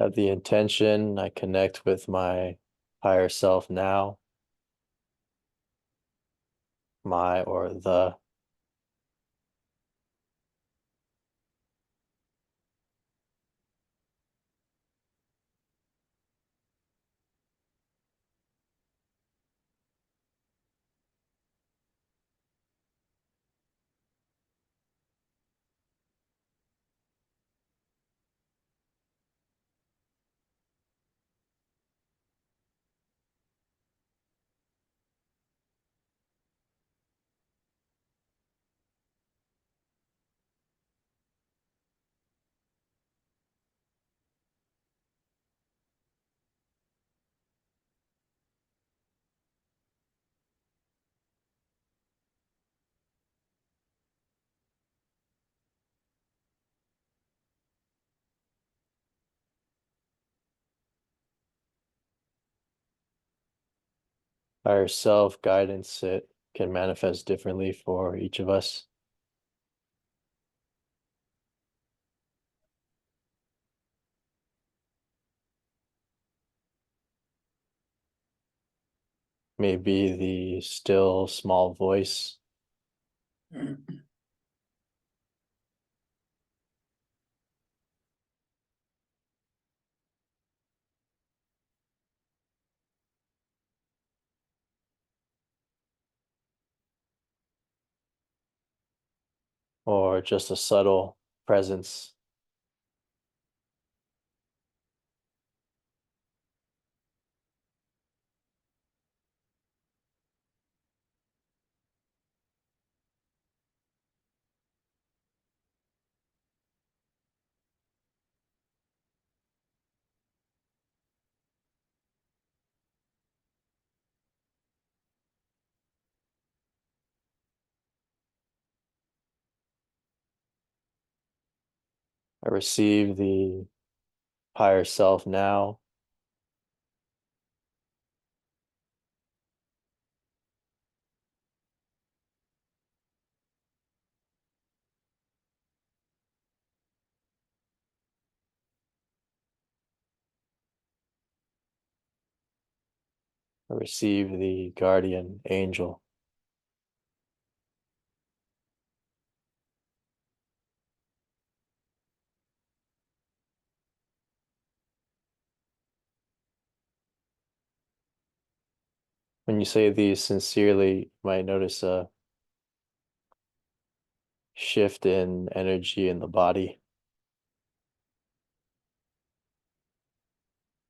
have the intention, I connect with my higher self now, my or the higher self guidance. It can manifest differently for each of us. Maybe the still small voice, or just a subtle presence. I receive the higher self now. I receive the guardian angel. When you say these sincerely, you might notice a shift in energy in the body.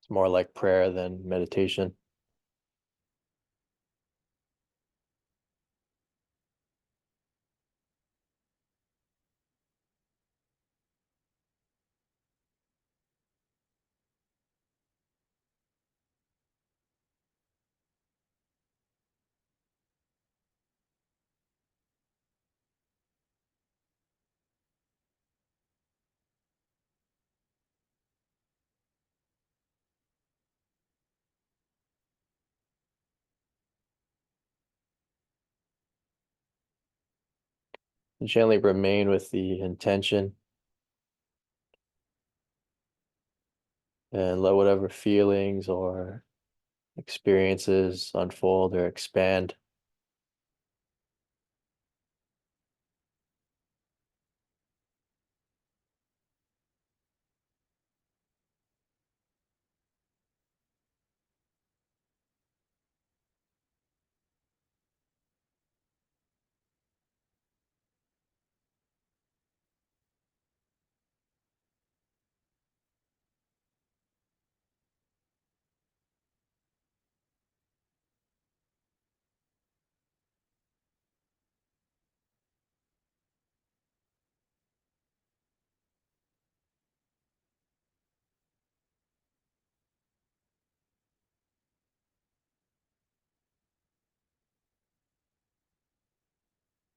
It's more like prayer than meditation. Gently remain with the intention and let whatever feelings or experiences unfold or expand.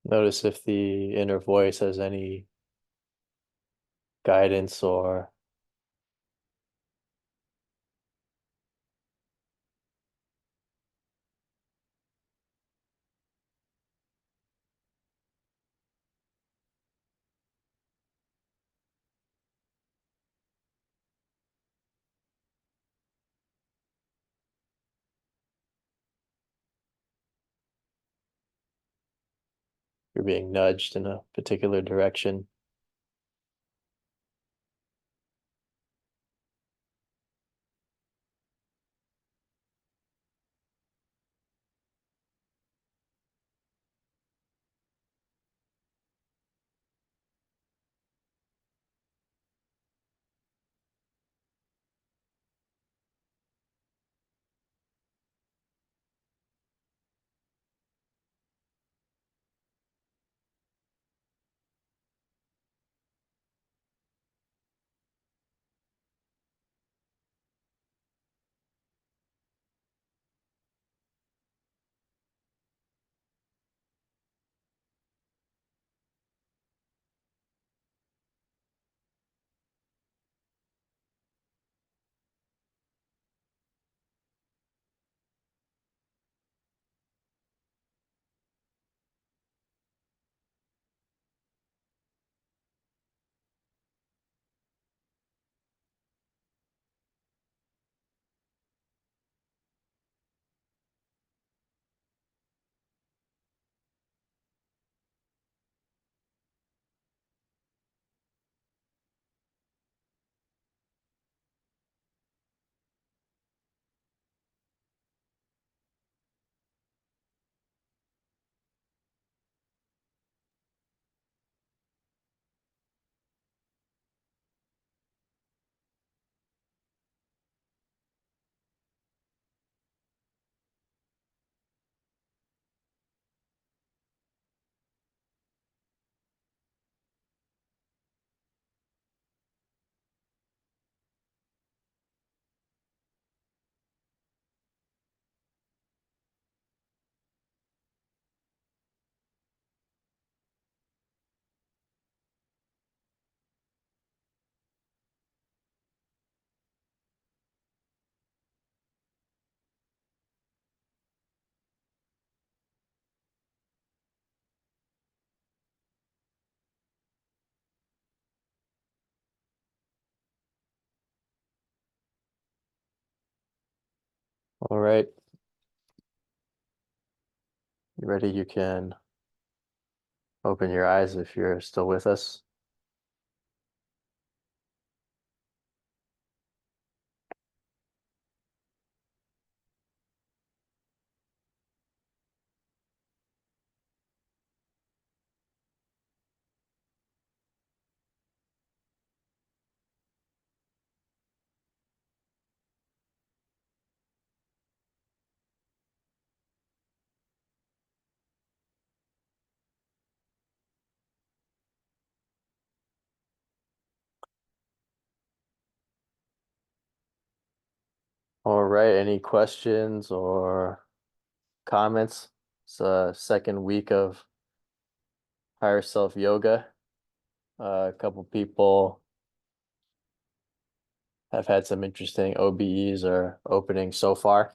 Notice if the inner voice has any guidance or you're being nudged in a particular direction. All right, you ready? You can open your eyes if you're still with us. All right, any questions or comments? It's a second week of higher self yoga. A couple people have had some interesting OBEs or openings so far.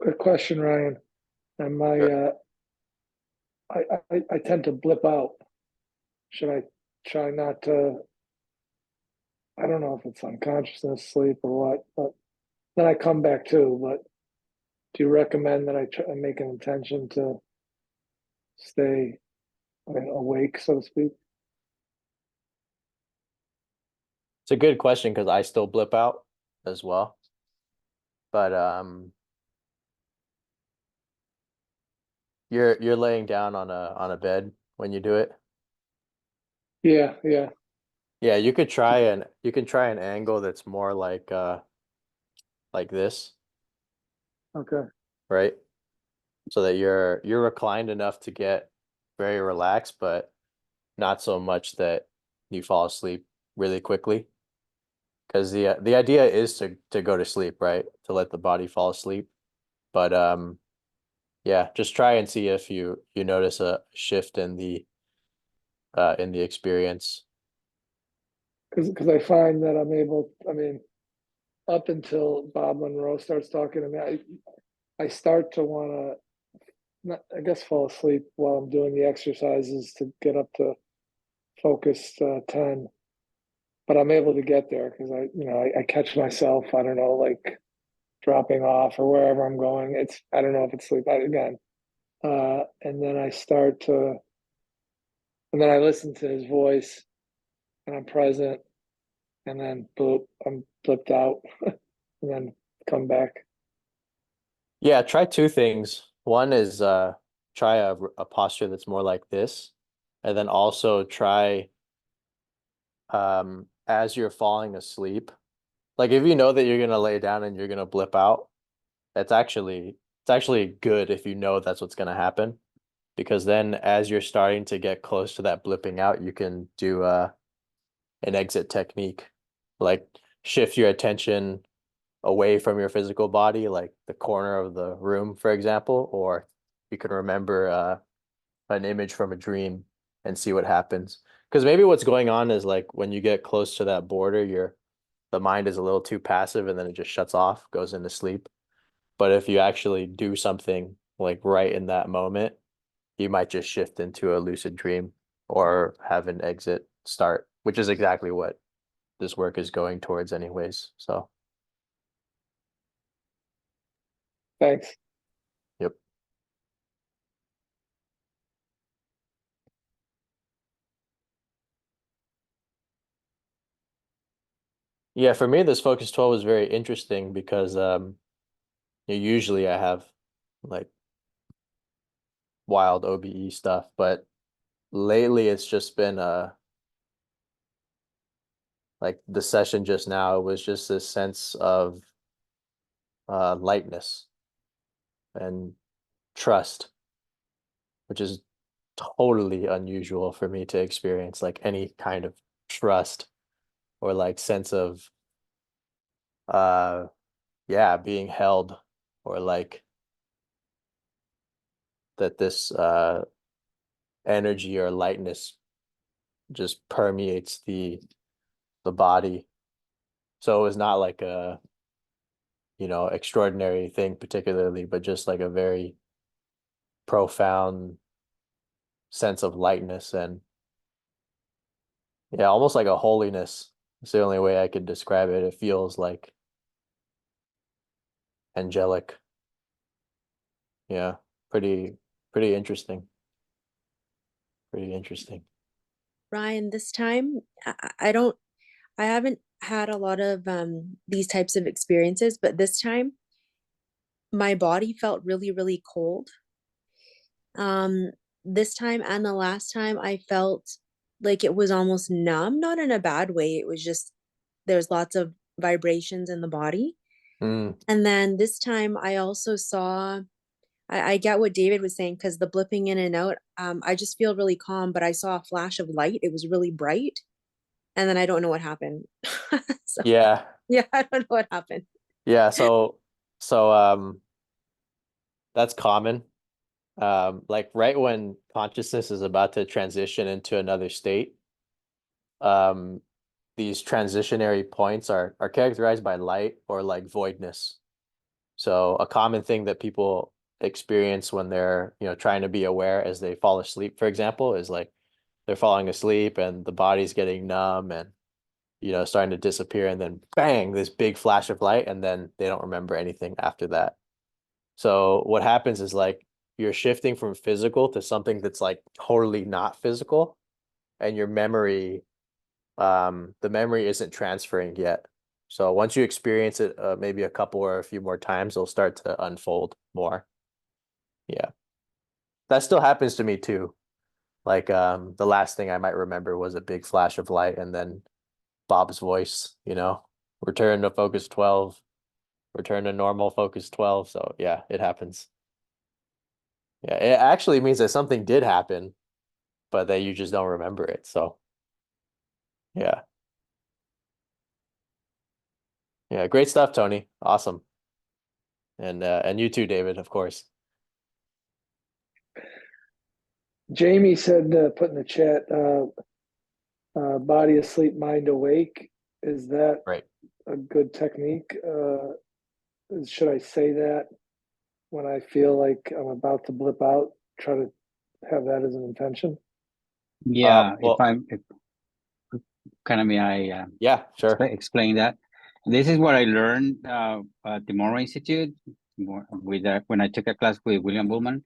Good question, Ryan. And my Sure. I tend to blip out. Should I try not to? I don't know if it's unconsciousness, sleep, or what, but then I come back too. But do you recommend that I try and make an intention to stay awake, so to speak? It's a good question because I still blip out as well. But you're laying down on a bed when you do it. Yeah, yeah. Yeah, you can try an angle that's more like this, Okay. right? So that you're reclined enough to get very relaxed, but not so much that you fall asleep really quickly. Because the idea is to go to sleep, right? To let the body fall asleep. But yeah, just try and see if you notice a shift in the experience. Because I find that I'm able. I mean, up until Bob Monroe starts talking to me, I start to want to. Not, I guess fall asleep while I'm doing the exercises to get up to focused 10. but I'm able to get there because I catch myself, I don't know, like dropping off or wherever I'm going. I don't know if it's sleep again. And then and then I listen to his voice and I'm present and then boop, I'm flipped out and then come back. Yeah, try two things. One is try a posture that's more like this, and then also try as you're falling asleep. Like if you know that you're gonna lay down and you're gonna blip out, it's actually good if you know that's what's gonna happen. Because then as you're starting to get close to that blipping out, you can do an exit technique. Like shift your attention away from your physical body, like the corner of the room, for example, or you can remember an image from a dream and see what happens. Because maybe what's going on is like when you get close to that border, the mind is a little too passive and then it just shuts off, goes into sleep. But if you actually do something like right in that moment, you might just shift into a lucid dream or have an exit start, which is exactly what this work is going towards anyways. So, Thanks. yep. Yeah, for me, this Focus 12 was very interesting because usually I have like wild OBE stuff, but lately it's just been like the session just now was just this sense of lightness and trust, which is totally unusual for me to experience, like any kind of trust or like sense of uh yeah, being held, or like that this energy or lightness just permeates the body. So it was not like a, extraordinary thing particularly, but just like a very profound sense of lightness and yeah, almost like a holiness. It's the only way I could describe it. It feels like angelic. Yeah, pretty pretty interesting. Pretty interesting. Ryan, this time I don't I haven't had a lot of these types of experiences, but this time my body felt really, really cold. Um, this time and the last time I felt like it was almost numb, not in a bad way. It was just there's lots of vibrations in the body. Mm, And then this time I also saw I get what David was saying because the blipping in and out, I just feel really calm, but I saw a flash of light. It was really bright. And then I don't know what happened. So yeah. yeah, I don't know what happened. Yeah, so that's common. Like right when consciousness is about to transition into another state, um, these transitionary points are characterized by light or like voidness. So a common thing that people experience when they're, trying to be aware as they fall asleep, for example, is like they're falling asleep and the body's getting numb and, starting to disappear, and then bang, this big flash of light, and then they don't remember anything after that. So what happens is like you're shifting from physical to something that's like totally not physical, and your memory, the memory isn't transferring yet. So once you experience it, maybe a couple or a few more times, it'll start to unfold more. Yeah. That still happens to me too. Like the last thing I might remember was a big flash of light and then Bob's voice, return to focus 12, return to normal focus 12. So yeah, it happens. Yeah, it actually means that something did happen, but that you just don't remember it. So yeah. Yeah, great stuff, Tony. Awesome. And you too, David, of course. Jamie said, put in the chat, body asleep, mind awake. Is that Right. a good technique? Should I say that when I feel like I'm about to blip out? Try to have that as an intention. Yeah, Well, may I Yeah, sure. explain that? This is what I learned at the Monroe Institute with when I took a class with William Bullman.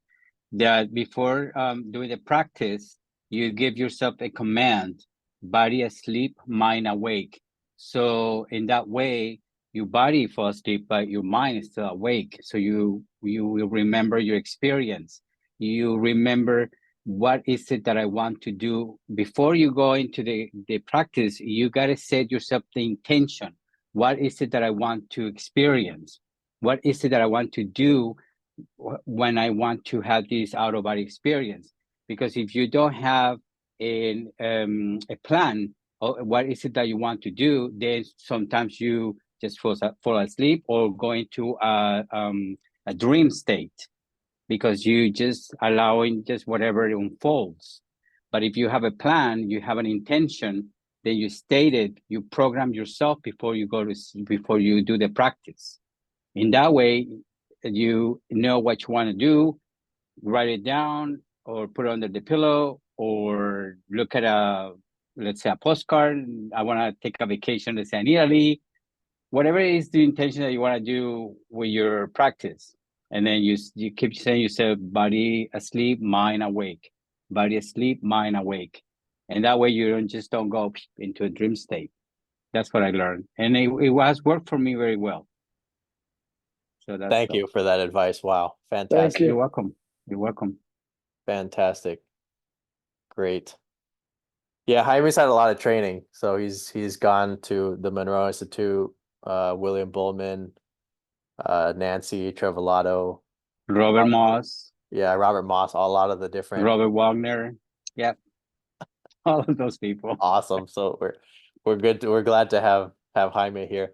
That before doing the practice, you give yourself a command: body asleep, mind awake. So in that way, your body falls asleep, but your mind is still awake. So you will remember your experience. You remember what is it that I want to do. Before you go into the practice, you got to set yourself the intention. What is it that I want to experience? What is it that I want to do when I want to have this out of body experience? Because if you don't have a plan, or what is it that you want to do, then sometimes you just fall asleep or go into a dream state, because you just allowing just whatever unfolds. But if you have a plan, you have an intention, then you state it, you program yourself before you do the practice. In that way, you know what you want to do, write it down or put it under the pillow, or look at let's say a postcard. I want to take a vacation, let's say in Italy. Whatever is the intention that you want to do with your practice. And then you keep saying yourself, body asleep, mind awake. Body asleep, mind awake. And that way you don't go into a dream state. That's what I learned. And it has worked for me very well. So that's Thank you for that advice. Wow. Thank Fantastic. you. You're welcome. You're welcome. Fantastic. Great. Yeah, Jaime's had a lot of training. So he's gone to the Monroe Institute, William Bullman, Nancy Trevillato, Robert Moss, yeah, Robert Moss, a lot of the different. Robert Wagner. Yep. All of those people. Awesome. So we're good. We're glad to have Jaime here.